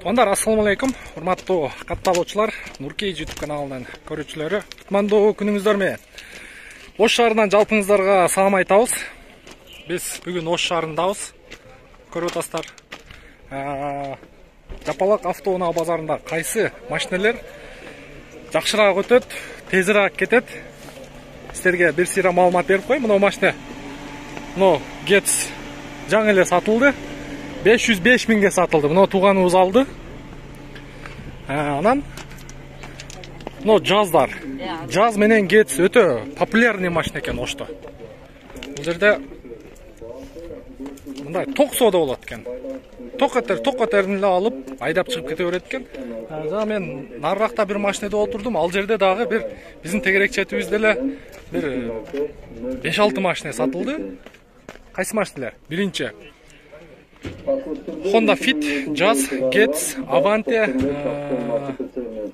Туугандар, ассаламу алейкум. Урматтуу катталуучулар, Нуркей YouTube каналынын көрүүчүлөрү. Кутмандуу күнүңүздөр менен. Ош шаарынан жалпыңыздарга салам айтабыз. Биз бүгүн Ош шаарындабыз. Көрүп атасыздар. Жапалак автоунаа базарында кайсы машинелер жакшыраак өтөт, тезирээк кетет? Силерге бир сыйра маалымат берип коеюн. Мына машина, мына Getz жаңы эле сатылды. 505 миңге сатылды. Мына тууганыбыз алды. Анан мына жаздар. Жаз менен Getz өтө популярный машина экен Ошто. Бул жерде мындай ток соода болот экен. Ток катерин эле алып, айдап чыгып кете берет экен. Жана мен нарыракта бир машинеде отурдум. Ал жерде дагы бир биздин тегерек четибизде эле бир 5-6 машина сатылды. Кайсы машиналар? Биринчи Honda Fit, Jazz, Getz, Avante,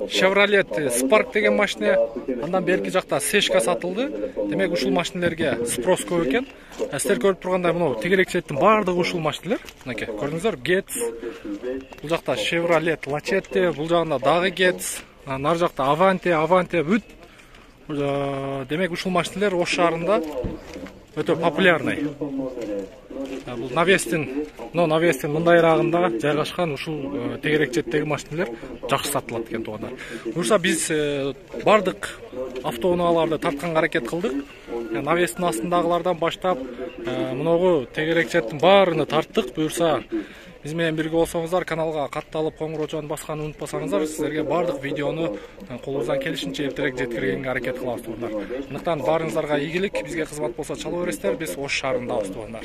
Chevrolet Spark деген машина. Андан берки жакта Seshka сатылды. Демек ушул машинелерге спрос көп экен. Силер көрүп тургандай мына тегерек четтин баардыгы ушул машинелер. Мынакей, көрдүңүздөр, Getz. Бул жакта Chevrolet Lachetti, бул жагында дагы Getz. Нар жакта Avante бүт. Демек ушул машинелер Ош шаарында өтө популярный. Бул навестин мындайрагында жайгашкан ушул тегерек четтеги машинелер жакшы сатылат экен туугандар. Буюрса биз бардык автоунааларды тартканга аракет кылдык. Навестин астындагылардан баштап мыногу тегерек четтин баарыны тарттык. Буюрса биз менен бирге болсоңуздар, каналга катталып коңгуроочону басканды унутпасаңыздар, силерге бардык видеону колубуздан келишинче эртерээк жеткиргенге аракет кылабыз туугандар. Андыктан баарыңыздарга ийгилик, бизге кызмат болсо чала бересиздер. Биз Ош шаарындабыз туугандар.